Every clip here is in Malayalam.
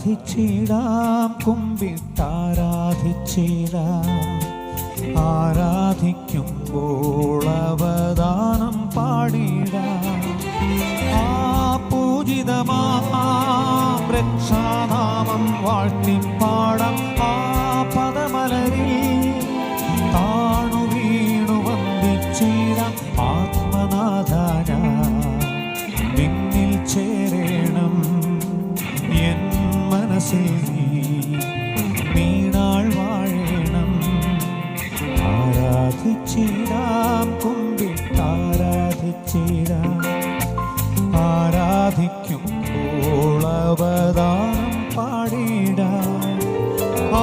ആരാധിച്ചിടാം കുമ്പിട്ടാരാധിച്ചിടാം. ആരാധിക്കുമ്പോൾ അവദാനം പാടിടാം. ആ പൂജിതമാം രക്ഷാനാമം വാഴ്ത്തിപ്പാടാം. ആ പദമലരിൽ താണു വീണു വന്ദിച്ചിടാം. ആത്മനാഥന നിന്നിൽ ചേരണം എൻ മനസ്സിൽ നീണാൾ വാഴണം. ആരാധിച്ചിടാം കുമ്പിട്ടാരാധിച്ചിടാം. ആരാധിക്കുമ്പോൾ അവദാനം പാടിടാം. ആ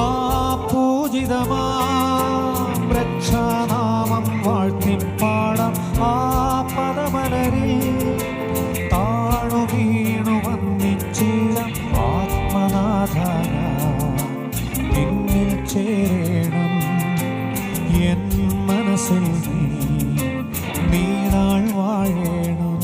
പൂജിതമാം രക്ഷാനാമം വാഴ്ത്തിപ്പാടാം. ആ പദമലരിൽ താണു വീണു വന്ദിച്ചിടാം. ആത്മനാഥന നിന്നിൽ ചേരണം എൻ മനസ്സിൽ നീണാൾ വാഴണം.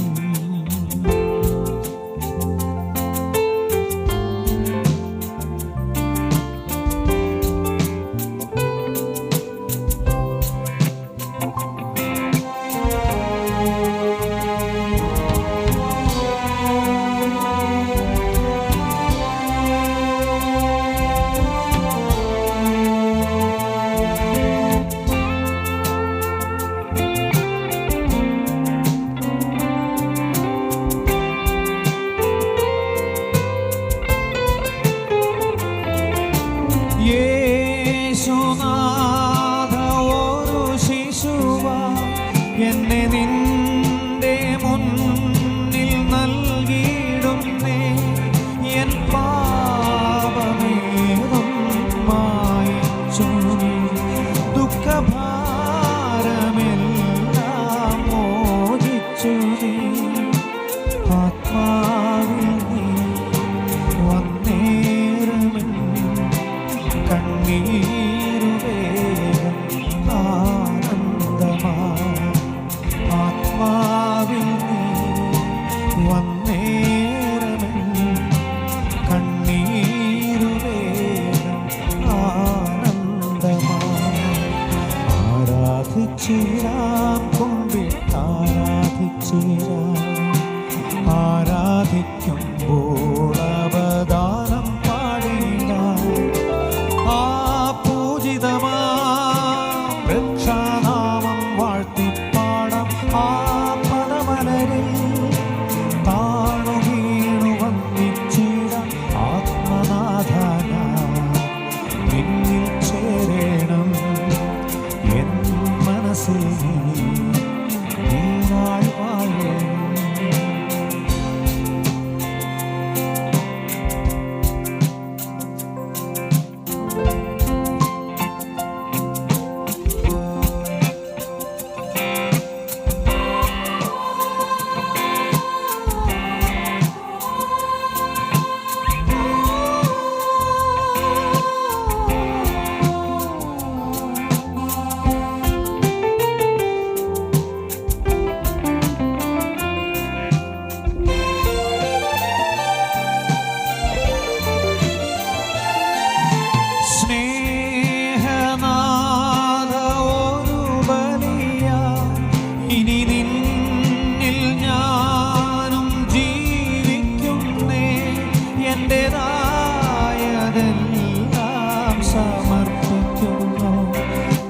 യേശുനാഥ ഒരു ശിശുവ എന്നെ നിന്റെ മുന്നിൽ നൽകിയിടുന്നേ. എൻ പാപമേതും മായിച്ചു നീ. ദുഃഖഭാരമെല്ലാം മോചിച്ചു നീ. ആത്മാവിൽ നീ വന്നേരമെൻ കണ്ണീരുവേഗം ആനന്ദമാ. ആത്മാവിൽ നീ വന്നേരമെൻ കണ്ണീരുവേഗം ആനന്ദമാ. ആരാധിച്ചിടാം കുമ്പിട്ടാരാധിച്ചിടാം. ആരാധിക്കുമ്പോൾ അവദാനം പാടിടാം. ആ പൂജിതമാം രക്ഷാനാമം വാഴ്ത്തിപ്പാടാം. ആ പദമലരിൽ താണു വീണു വന്ദിച്ചിടാം. ആത്മനാഥന നിന്നിൽ ചേരണം എൻ മനസ്സിൽ നീണാൾ വാഴണം. സ്നേഹനാഥ ഒരു ബലിയ ഇനി നിന്നിൽ ഞാനും ജീവിക്കുന്നേ. എന്റേതായതെല്ലാം സമർപ്പിക്കുന്നു.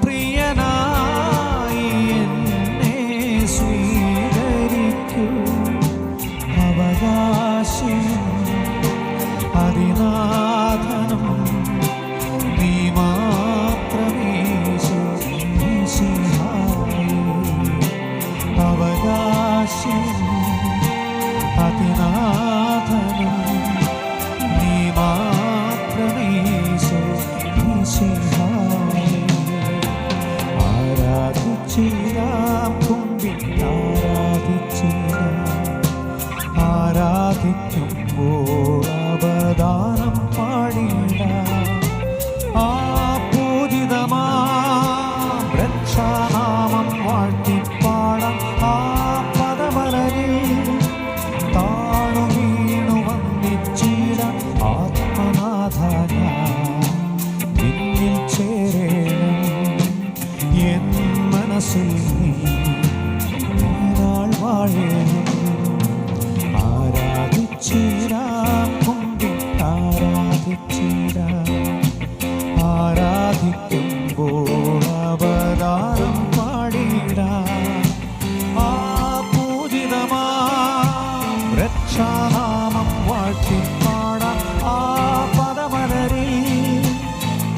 പ്രിയനായി എന്നെ സ്വീകരിക്കൂ. അവകാശിയും അതിനാഥനും നീ മാത്രമേശു മിശിഹായേ. അവകാശിയും അതിനാഥനും നീ മാത്രമേശു മിശിഹായേ. ആരാധിച്ചിടാം കുമ്പിട്ടാരാധിച്ചിടാം. ആരാധിക്കുമ്പോൾ അവദാനം പാടിടാം. ആ പൂജിതമാം രക്ഷാനാമം വാഴ്ത്തിപ്പാടാം. ആ പദമലരിൽ താണു വീണു വന്ദിച്ചിടാം. ആത്മനാ മനസ്സിൽ നീ നാൾ വാഴേണം. ആരാധിച്ചിടാം കുമ്പിട്ടാരാധിച്ചിടാം. ആരാധിക്കുമ്പോൾ അവതാരം പാടിടാം. ആ പൂജിതമാം രക്ഷാനാമം വാഴ്ത്തിപ്പാടാം. ആ പദമലരിൽ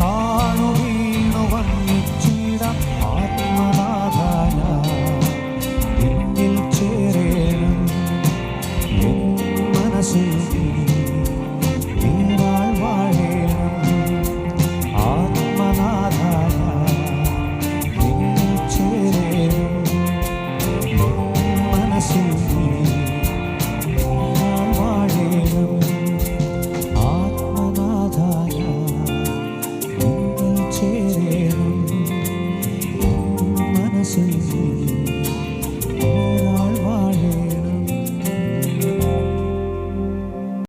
താണു വീണു വന്നിച്ചിടാം. ആത്മനാഥായ നിന്നിൽ ചേരേണം. എൻ മനസ്സിൽ നീ നാൾ വാഴേണം. ആത്മനാഥായ നിന്നിൽ ചേരേണം. എൻ മനസ്സിൽ